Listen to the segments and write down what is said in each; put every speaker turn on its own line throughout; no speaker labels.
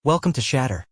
Welcome to Shatter.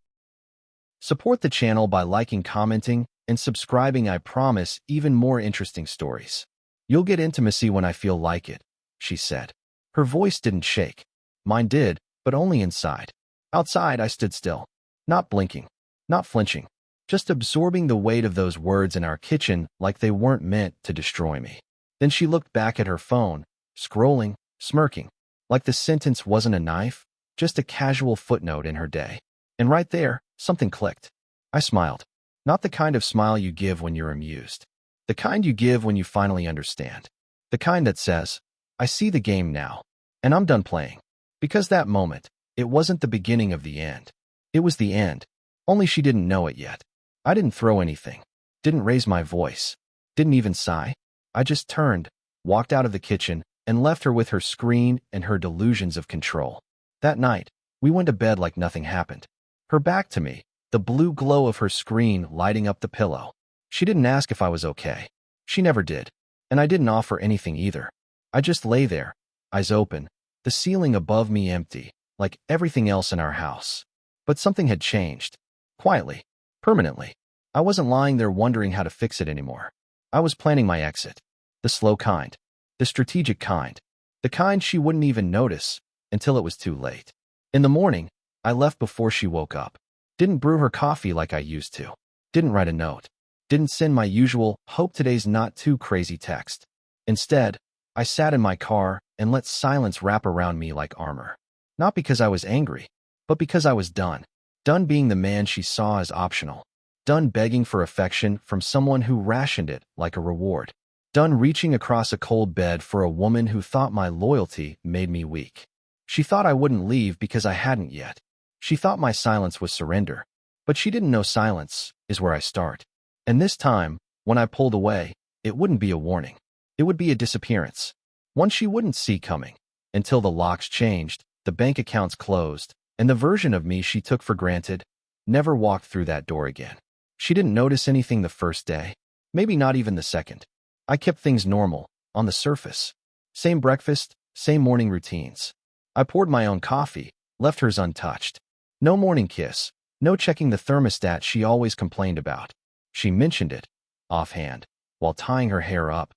Support the channel by liking, commenting, and subscribing. I promise even more interesting stories. You'll get intimacy when I feel like it, she said. Her voice didn't shake. Mine did, but only inside. Outside, I stood still, not blinking, not flinching, just absorbing the weight of those words in our kitchen like they weren't meant to destroy me. Then she looked back at her phone, scrolling, smirking, like the sentence wasn't a knife, just a casual footnote in her day. And right there, something clicked. I smiled. Not the kind of smile you give when you're amused. The kind you give when you finally understand. The kind that says, I see the game now, and I'm done playing. Because that moment, it wasn't the beginning of the end. It was the end. Only she didn't know it yet. I didn't throw anything. Didn't raise my voice. Didn't even sigh. I just turned, walked out of the kitchen, and left her with her screen and her delusions of control. That night, we went to bed like nothing happened. Her back to me, the blue glow of her screen lighting up the pillow. She didn't ask if I was okay. She never did. And I didn't offer anything either. I just lay there, eyes open, the ceiling above me empty, like everything else in our house. But something had changed. Quietly. Permanently. I wasn't lying there wondering how to fix it anymore. I was planning my exit. The slow kind. The strategic kind. The kind she wouldn't even notice until it was too late. In the morning, I left before she woke up. Didn't brew her coffee like I used to. Didn't write a note. Didn't send my usual, hope today's not too crazy text. Instead, I sat in my car and let silence wrap around me like armor. Not because I was angry, but because I was done. Done being the man she saw as optional. Done begging for affection from someone who rationed it like a reward. Done reaching across a cold bed for a woman who thought my loyalty made me weak. She thought I wouldn't leave because I hadn't yet. She thought my silence was surrender. But she didn't know silence is where I start. And this time, when I pulled away, it wouldn't be a warning. It would be a disappearance. One she wouldn't see coming. Until the locks changed, the bank accounts closed, and the version of me she took for granted never walked through that door again. She didn't notice anything the first day. Maybe not even the second. I kept things normal, on the surface. Same breakfast, same morning routines. I poured my own coffee, left hers untouched. No morning kiss, no checking the thermostat she always complained about. She mentioned it, offhand, while tying her hair up.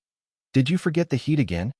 Did you forget the heat again?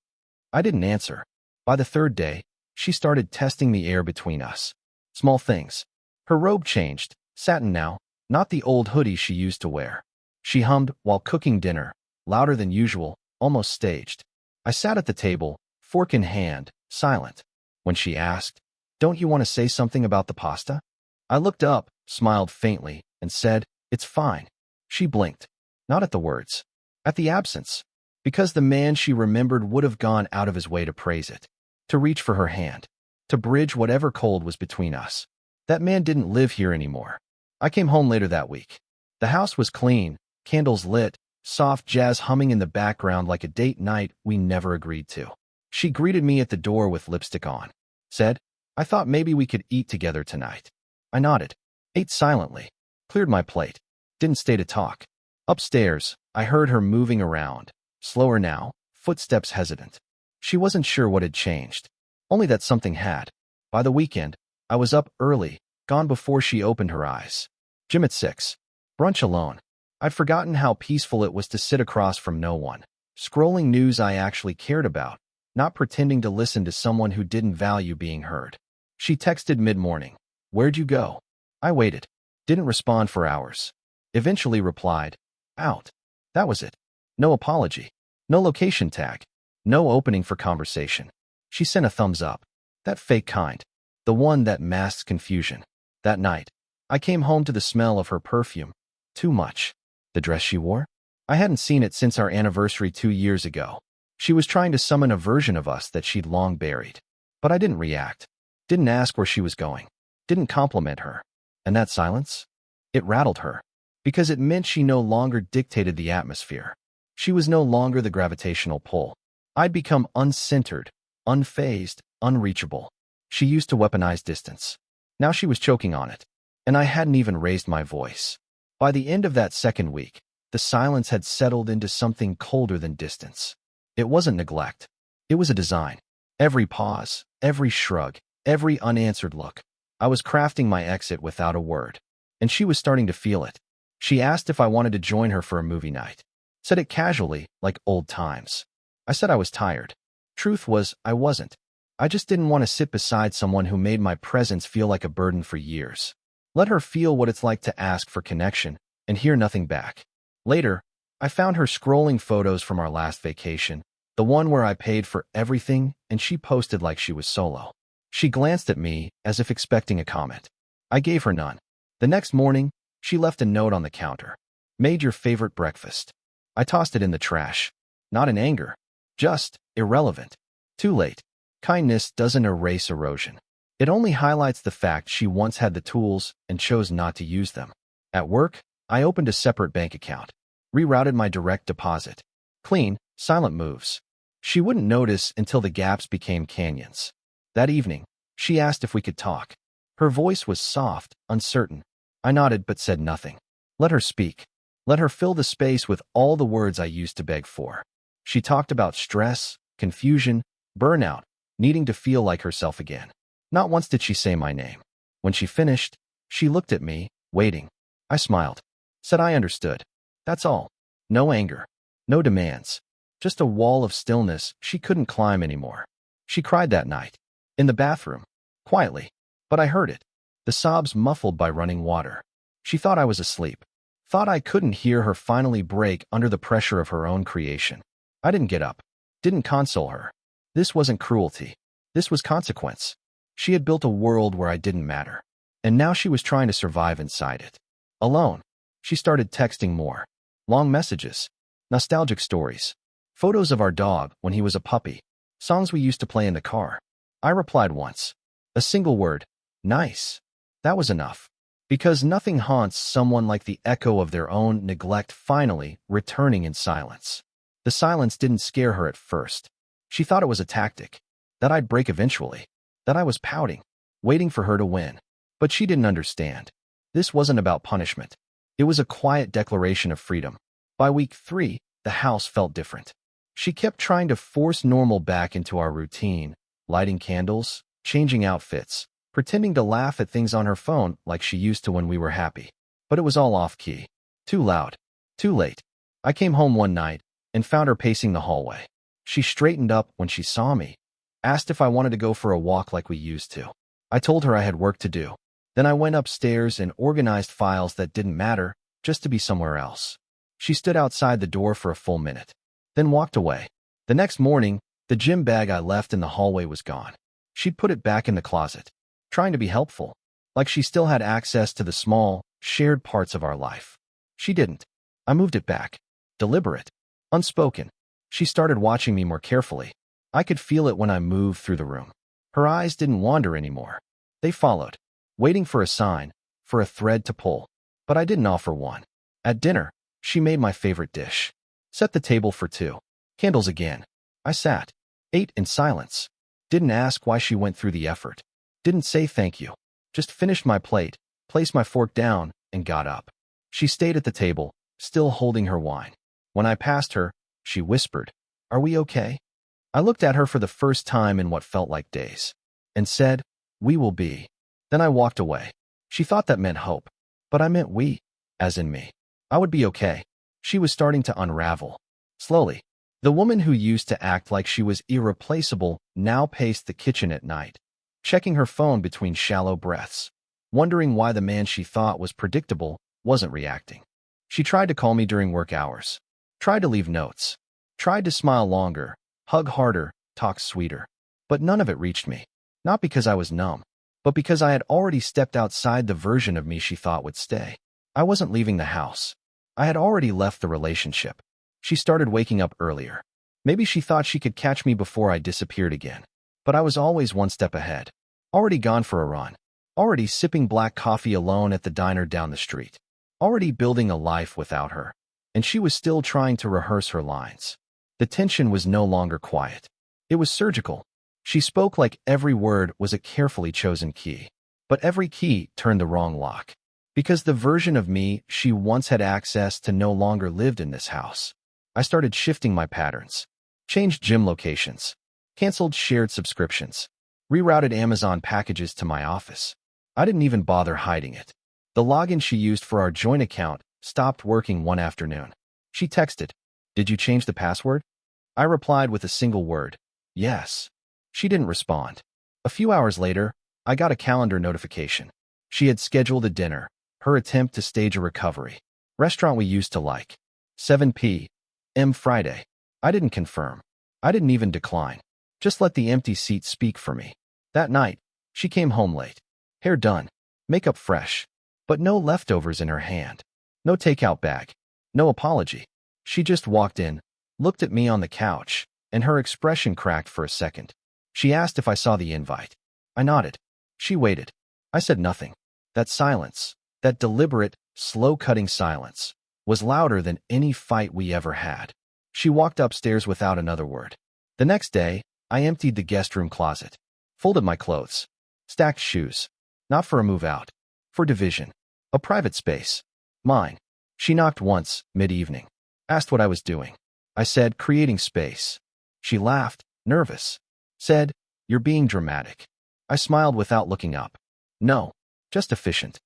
I didn't answer. By the third day, she started testing the air between us. Small things. Her robe changed, satin now, not the old hoodie she used to wear. She hummed while cooking dinner, louder than usual, almost staged. I sat at the table, fork in hand, silent. When she asked, don't you want to say something about the pasta? I looked up, smiled faintly, and said, it's fine. She blinked. Not at the words. At the absence. Because the man she remembered would have gone out of his way to praise it. To reach for her hand. To bridge whatever cold was between us. That man didn't live here anymore. I came home later that week. The house was clean, candles lit, soft jazz humming in the background like a date night we never agreed to. She greeted me at the door with lipstick on. Said, I thought maybe we could eat together tonight. I nodded. Ate silently. Cleared my plate. Didn't stay to talk. Upstairs, I heard her moving around. Slower now, footsteps hesitant. She wasn't sure what had changed. Only that something had. By the weekend, I was up early, gone before she opened her eyes. Gym at 6. Brunch alone. I'd forgotten how peaceful it was to sit across from no one. Scrolling news I actually cared about. Not pretending to listen to someone who didn't value being heard. She texted mid-morning. Where'd you go? I waited. Didn't respond for hours. Eventually replied. Out. That was it. No apology. No location tag. No opening for conversation. She sent a thumbs up. That fake kind. The one that masks confusion. That night, I came home to the smell of her perfume. Too much. The dress she wore? I hadn't seen it since our anniversary 2 years ago. She was trying to summon a version of us that she'd long buried. But I didn't react. Didn't ask where she was going. Didn't compliment her. And that silence? It rattled her. Because it meant she no longer dictated the atmosphere. She was no longer the gravitational pull. I'd become uncentered, unfazed, unreachable. She used to weaponize distance. Now she was choking on it. And I hadn't even raised my voice. By the end of that second week, the silence had settled into something colder than distance. It wasn't neglect. It was a design. Every pause, every shrug, every unanswered look. I was crafting my exit without a word, and she was starting to feel it. She asked if I wanted to join her for a movie night. Said it casually, like old times. I said I was tired. Truth was, I wasn't. I just didn't want to sit beside someone who made my presence feel like a burden for years. Let her feel what it's like to ask for connection and hear nothing back. Later, I found her scrolling photos from our last vacation, the one where I paid for everything and she posted like she was solo. She glanced at me as if expecting a comment. I gave her none. The next morning, she left a note on the counter. Made your favorite breakfast. I tossed it in the trash. Not in anger. Just irrelevant. Too late. Kindness doesn't erase erosion. It only highlights the fact she once had the tools and chose not to use them. At work, I opened a separate bank account. Rerouted my direct deposit. Clean, silent moves. She wouldn't notice until the gaps became canyons. That evening, she asked if we could talk. Her voice was soft, uncertain. I nodded but said nothing. Let her speak. Let her fill the space with all the words I used to beg for. She talked about stress, confusion, burnout, needing to feel like herself again. Not once did she say my name. When she finished, she looked at me, waiting. I smiled. Said I understood. That's all. No anger. No demands. Just a wall of stillness she couldn't climb anymore. She cried that night. In the bathroom. Quietly. But I heard it. The sobs muffled by running water. She thought I was asleep. Thought I couldn't hear her finally break under the pressure of her own creation. I didn't get up. Didn't console her. This wasn't cruelty. This was consequence. She had built a world where I didn't matter. And now she was trying to survive inside it. Alone. She started texting more. Long messages. Nostalgic stories. Photos of our dog when he was a puppy. Songs we used to play in the car. I replied once. A single word. Nice. That was enough. Because nothing haunts someone like the echo of their own neglect finally returning in silence. The silence didn't scare her at first. She thought it was a tactic. That I'd break eventually. That I was pouting. Waiting for her to win. But she didn't understand. This wasn't about punishment. It was a quiet declaration of freedom. By week 3, the house felt different. She kept trying to force normal back into our routine, lighting candles, changing outfits, pretending to laugh at things on her phone like she used to when we were happy. But it was all off-key. Too loud. Too late. I came home one night and found her pacing the hallway. She straightened up when she saw me, asked if I wanted to go for a walk like we used to. I told her I had work to do. Then I went upstairs and organized files that didn't matter, just to be somewhere else. She stood outside the door for a full minute, then walked away. The next morning, the gym bag I left in the hallway was gone. She'd put it back in the closet, trying to be helpful, like she still had access to the small, shared parts of our life. She didn't. I moved it back. Deliberate. Unspoken. She started watching me more carefully. I could feel it when I moved through the room. Her eyes didn't wander anymore. They followed, waiting for a sign, for a thread to pull. But I didn't offer one. At dinner, she made my favorite dish. Set the table for 2. Candles again. I sat. Ate in silence. Didn't ask why she went through the effort. Didn't say thank you. Just finished my plate, placed my fork down, and got up. She stayed at the table, still holding her wine. When I passed her, she whispered, "Are we okay?" I looked at her for the first time in what felt like days, and said, "We will be." Then I walked away. She thought that meant hope, but I meant we, as in me. I would be okay. She was starting to unravel. Slowly. The woman who used to act like she was irreplaceable now paced the kitchen at night, checking her phone between shallow breaths, wondering why the man she thought was predictable wasn't reacting. She tried to call me during work hours, tried to leave notes, tried to smile longer, hug harder, talk sweeter. But none of it reached me. Not because I was numb, but because I had already stepped outside the version of me she thought would stay. I wasn't leaving the house. I had already left the relationship. She started waking up earlier. Maybe she thought she could catch me before I disappeared again. But I was always one step ahead. Already gone for a run. Already sipping black coffee alone at the diner down the street. Already building a life without her. And she was still trying to rehearse her lines. The tension was no longer quiet. It was surgical. She spoke like every word was a carefully chosen key. But every key turned the wrong lock. Because the version of me she once had access to no longer lived in this house. I started shifting my patterns. Changed gym locations. Canceled shared subscriptions. Rerouted Amazon packages to my office. I didn't even bother hiding it. The login she used for our joint account stopped working one afternoon. She texted, "Did you change the password?" I replied with a single word, "Yes." She didn't respond. A few hours later, I got a calendar notification. She had scheduled a dinner, her attempt to stage a recovery. Restaurant we used to like. 7 p.m. Friday. I didn't confirm. I didn't even decline. Just let the empty seat speak for me. That night, she came home late. Hair done, makeup fresh, but no leftovers in her hand. No takeout bag. No apology. She just walked in, looked at me on the couch, and her expression cracked for a second. She asked if I saw the invite. I nodded. She waited. I said nothing. That silence, that deliberate, slow-cutting silence, was louder than any fight we ever had. She walked upstairs without another word. The next day, I emptied the guest room closet, folded my clothes, stacked shoes. Not for a move out, for division. A private space. Mine. She knocked once, mid-evening. Asked what I was doing. I said, creating space. She laughed, nervous. Said, "You're being dramatic." I smiled without looking up. No, just efficient.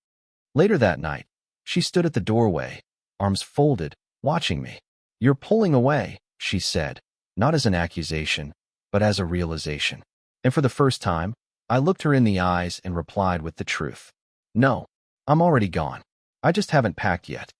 Later that night, she stood at the doorway, arms folded, watching me. "You're pulling away," she said, not as an accusation, but as a realization. And for the first time, I looked her in the eyes and replied with the truth. "No, I'm already gone. I just haven't packed yet."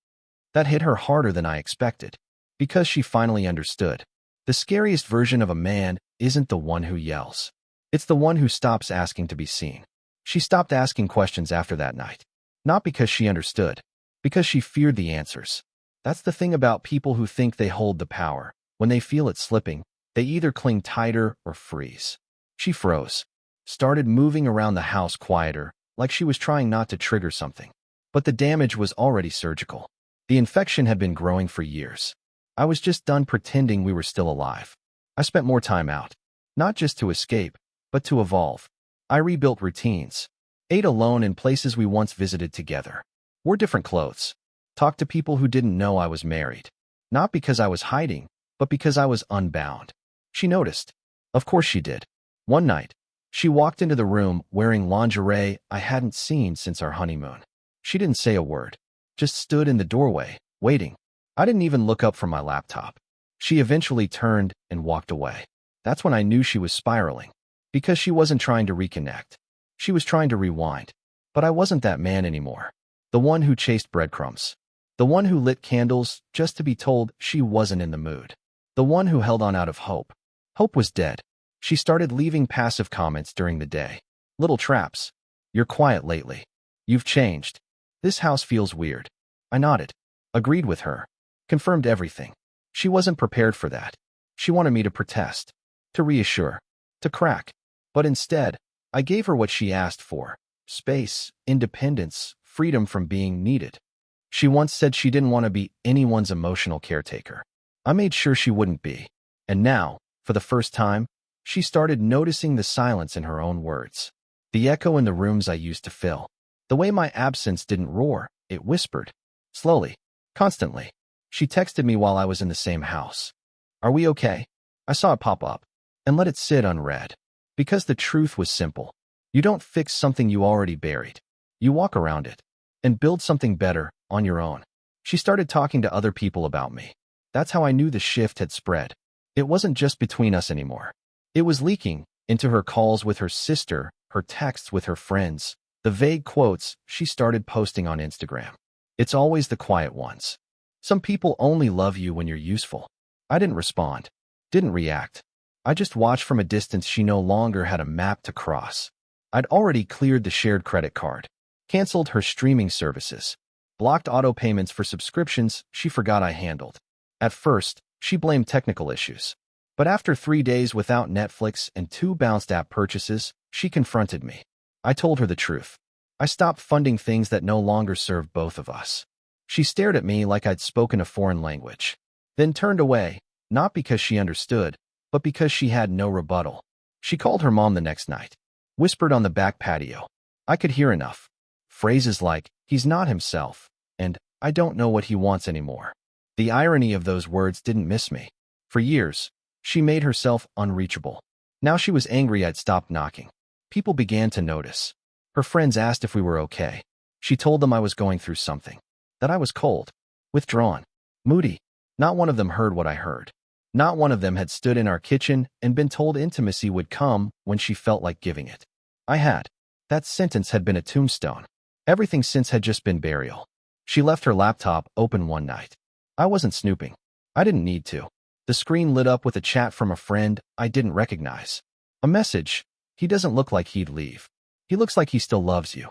That hit her harder than I expected, because she finally understood. The scariest version of a man isn't the one who yells. It's the one who stops asking to be seen. She stopped asking questions after that night. Not because she understood, because she feared the answers. That's the thing about people who think they hold the power. When they feel it slipping, they either cling tighter or freeze. She froze. Started moving around the house quieter, like she was trying not to trigger something. But the damage was already surgical. The infection had been growing for years. I was just done pretending we were still alive. I spent more time out. Not just to escape, but to evolve. I rebuilt routines. Ate alone in places we once visited together. Wore different clothes. Talked to people who didn't know I was married. Not because I was hiding, but because I was unbound. She noticed. Of course she did. One night, she walked into the room wearing lingerie I hadn't seen since our honeymoon. She didn't say a word. Just stood in the doorway, waiting. I didn't even look up from my laptop. She eventually turned and walked away. That's when I knew she was spiraling. Because she wasn't trying to reconnect. She was trying to rewind. But I wasn't that man anymore. The one who chased breadcrumbs. The one who lit candles just to be told she wasn't in the mood. The one who held on out of hope. Hope was dead. She started leaving passive comments during the day. Little traps. "You're quiet lately. You've changed. This house feels weird." I nodded. Agreed with her. Confirmed everything. She wasn't prepared for that. She wanted me to protest. To reassure. To crack. But instead, I gave her what she asked for. Space, independence, freedom from being needed. She once said she didn't want to be anyone's emotional caretaker. I made sure she wouldn't be. And now, for the first time, she started noticing the silence in her own words. The echo in the rooms I used to fill. The way my absence didn't roar, it whispered. Slowly. Constantly. She texted me while I was in the same house. "Are we okay?" I saw it pop up, and let it sit unread. Because the truth was simple. You don't fix something you already buried. You walk around it. And build something better, on your own. She started talking to other people about me. That's how I knew the shift had spread. It wasn't just between us anymore. It was leaking into her calls with her sister, her texts with her friends, the vague quotes she started posting on Instagram. It's always the quiet ones. Some people only love you when you're useful. I didn't respond. Didn't react. I just watched from a distance. She no longer had a map to cross. I'd already cleared the shared credit card. Canceled her streaming services. Blocked auto payments for subscriptions she forgot I handled. At first, she blamed technical issues. But after 3 days without Netflix and 2 bounced app purchases, she confronted me. I told her the truth. I stopped funding things that no longer served both of us. She stared at me like I'd spoken a foreign language. Then turned away, not because she understood, but because she had no rebuttal. She called her mom the next night. Whispered on the back patio. I could hear enough. Phrases like, "He's not himself," and "I don't know what he wants anymore." The irony of those words didn't miss me. For years, she made herself unreachable. Now she was angry I'd stopped knocking. People began to notice. Her friends asked if we were okay. She told them I was going through something, that I was cold, withdrawn, moody. Not one of them heard what I heard. Not one of them had stood in our kitchen and been told intimacy would come when she felt like giving it. I had. That sentence had been a tombstone. Everything since had just been burial. She left her laptop open one night. I wasn't snooping. I didn't need to. The screen lit up with a chat from a friend I didn't recognize. A message. He doesn't look like he'd leave. He looks like he still loves you.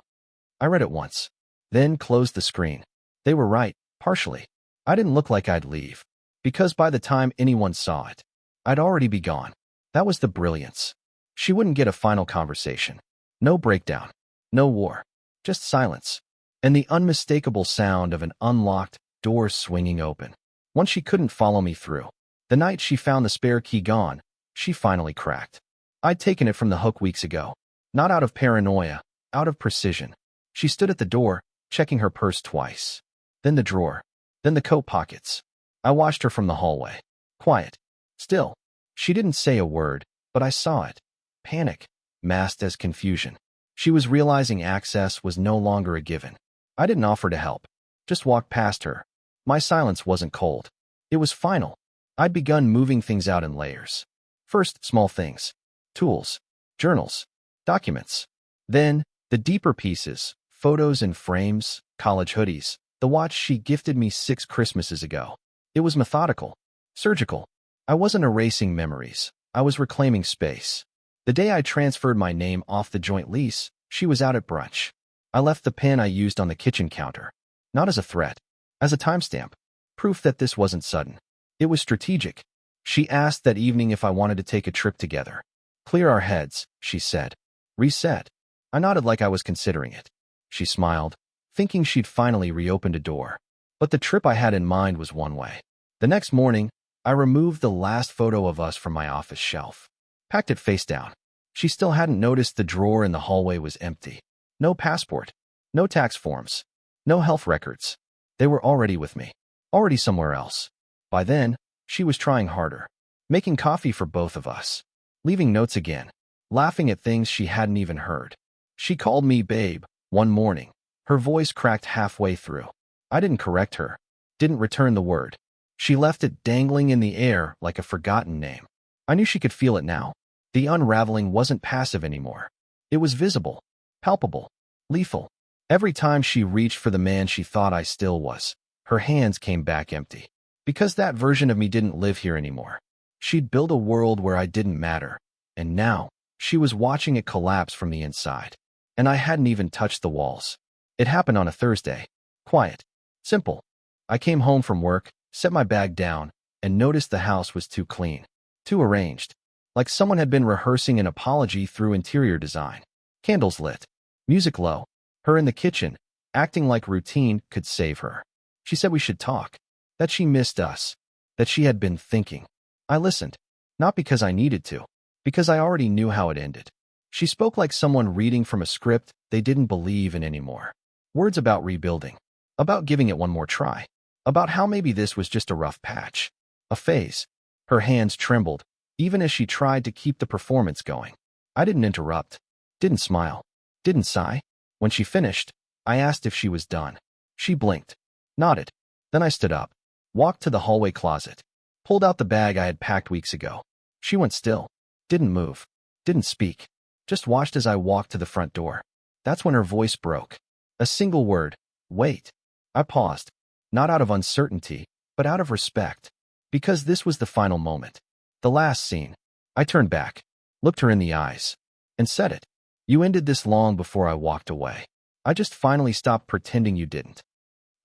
I read it once, then closed the screen. They were right, partially. I didn't look like I'd leave, because by the time anyone saw it, I'd already be gone. That was the brilliance. She wouldn't get a final conversation. No breakdown. No war. Just silence. And the unmistakable sound of an unlocked door swinging open. Once she couldn't follow me through. The night she found the spare key gone, she finally cracked. I'd taken it from the hook weeks ago. Not out of paranoia, out of precision. She stood at the door, checking her purse twice. Then the drawer. Then the coat pockets. I watched her from the hallway. Quiet. Still. She didn't say a word, but I saw it. Panic, masked as confusion. She was realizing access was no longer a given. I didn't offer to help. Just walked past her. My silence wasn't cold. It was final. I'd begun moving things out in layers. First, small things. Tools. Journals. Documents. Then, the deeper pieces. Photos and frames. College hoodies. The watch she gifted me 6 Christmases ago. It was methodical. Surgical. I wasn't erasing memories. I was reclaiming space. The day I transferred my name off the joint lease, she was out at brunch. I left the pen I used on the kitchen counter. Not as a threat. As a timestamp. Proof that this wasn't sudden. It was strategic. She asked that evening if I wanted to take a trip together. Clear our heads, she said. Reset. I nodded like I was considering it. She smiled, thinking she'd finally reopened a door. But the trip I had in mind was one way. The next morning, I removed the last photo of us from my office shelf. Packed it face down. She still hadn't noticed the drawer in the hallway was empty. No passport. No tax forms. No health records. They were already with me. Already somewhere else. By then, she was trying harder. Making coffee for both of us. Leaving notes again. Laughing at things she hadn't even heard. She called me babe one morning. Her voice cracked halfway through. I didn't correct her. Didn't return the word. She left it dangling in the air like a forgotten name. I knew she could feel it now. The unraveling wasn't passive anymore. It was visible. Palpable. Lethal. Every time she reached for the man she thought I still was, her hands came back empty. Because that version of me didn't live here anymore. She'd built a world where I didn't matter. And now, she was watching it collapse from the inside. And I hadn't even touched the walls. It happened on a Thursday. Quiet. Simple. I came home from work, set my bag down, and noticed the house was too clean. Too arranged. Like someone had been rehearsing an apology through interior design. Candles lit. Music low. Her in the kitchen, acting like routine could save her. She said we should talk. That she missed us. That she had been thinking. I listened. Not because I needed to. Because I already knew how it ended. She spoke like someone reading from a script they didn't believe in anymore. Words about rebuilding. About giving it one more try. About how maybe this was just a rough patch. A phase. Her hands trembled, even as she tried to keep the performance going. I didn't interrupt. Didn't smile. Didn't sigh. When she finished, I asked if she was done. She blinked. Nodded. Then I stood up. Walked to the hallway closet. Pulled out the bag I had packed weeks ago. She went still. Didn't move. Didn't speak. Just watched as I walked to the front door. That's when her voice broke. A single word. Wait. I paused. Not out of uncertainty, but out of respect. Because this was the final moment. The last scene. I turned back. Looked her in the eyes. And said it. You ended this long before I walked away. I just finally stopped pretending you didn't.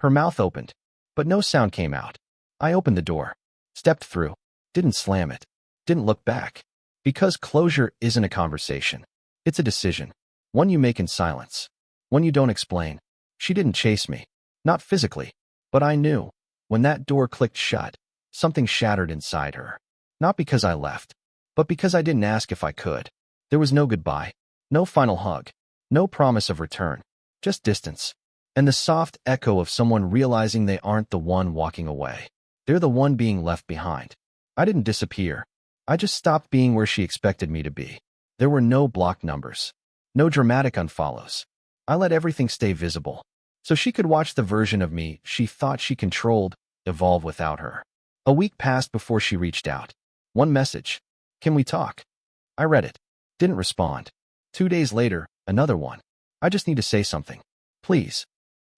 Her mouth opened. But no sound came out. I opened the door. Stepped through. Didn't slam it. Didn't look back. Because closure isn't a conversation. It's a decision. One you make in silence. One you don't explain. She didn't chase me. Not physically. But I knew. When that door clicked shut, something shattered inside her. Not because I left. But because I didn't ask if I could. There was no goodbye. No final hug. No promise of return. Just distance. And the soft echo of someone realizing they aren't the one walking away. They're the one being left behind. I didn't disappear. I just stopped being where she expected me to be. There were no blocked numbers. No dramatic unfollows. I let everything stay visible, so she could watch the version of me she thought she controlled evolve without her. A week passed before she reached out. One message. Can we talk? I read it. Didn't respond. 2 days later, another one. I just need to say something. Please.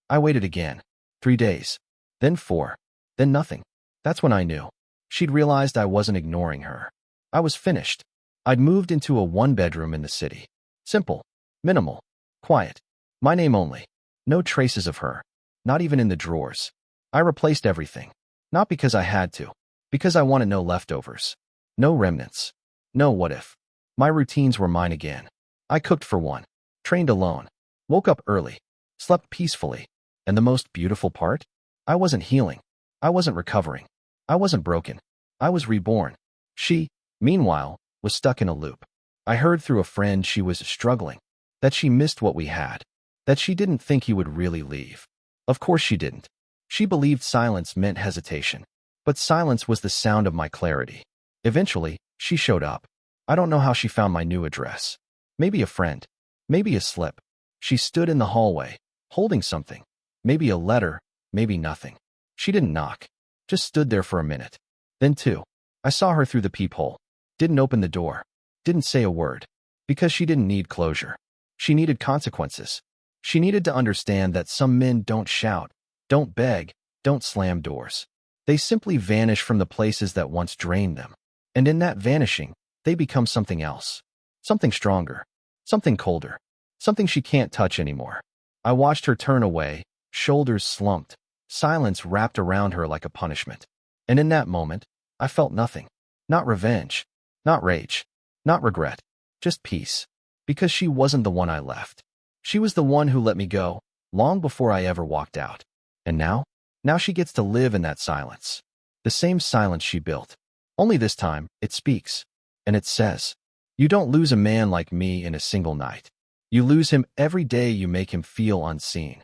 I waited again. 3 days. Then 4. Then nothing. That's when I knew. She'd realized I wasn't ignoring her. I was finished. I'd moved into a one-bedroom in the city. Simple. Minimal. Quiet. My name only. No traces of her. Not even in the drawers. I replaced everything. Not because I had to. Because I wanted no leftovers. No remnants. No what if. My routines were mine again. I cooked for one. Trained alone. Woke up early. Slept peacefully. And the most beautiful part? I wasn't healing. I wasn't recovering. I wasn't broken. I was reborn. She, meanwhile, was stuck in a loop. I heard through a friend she was struggling. That she missed what we had. That she didn't think he would really leave. Of course she didn't. She believed silence meant hesitation. But silence was the sound of my clarity. Eventually, she showed up. I don't know how she found my new address. Maybe a friend. Maybe a slip. She stood in the hallway, holding something. Maybe a letter, maybe nothing. She didn't knock. Just stood there for a minute. Then 2. I saw her through the peephole. Didn't open the door. Didn't say a word. Because she didn't need closure. She needed consequences. She needed to understand that some men don't shout, don't beg, don't slam doors. They simply vanish from the places that once drained them. And in that vanishing, they become something else. Something stronger. Something colder. Something she can't touch anymore. I watched her turn away, shoulders slumped, silence wrapped around her like a punishment. And in that moment, I felt nothing. Not revenge. Not rage. Not regret. Just peace. Because she wasn't the one I left. She was the one who let me go, long before I ever walked out. And now? Now she gets to live in that silence. The same silence she built. Only this time, it speaks. And it says, you don't lose a man like me in a single night. You lose him every day you make him feel unseen.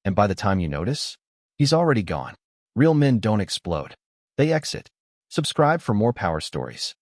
And by the time you notice, he's already gone. Real men don't explode. They exit. Subscribe for more power stories.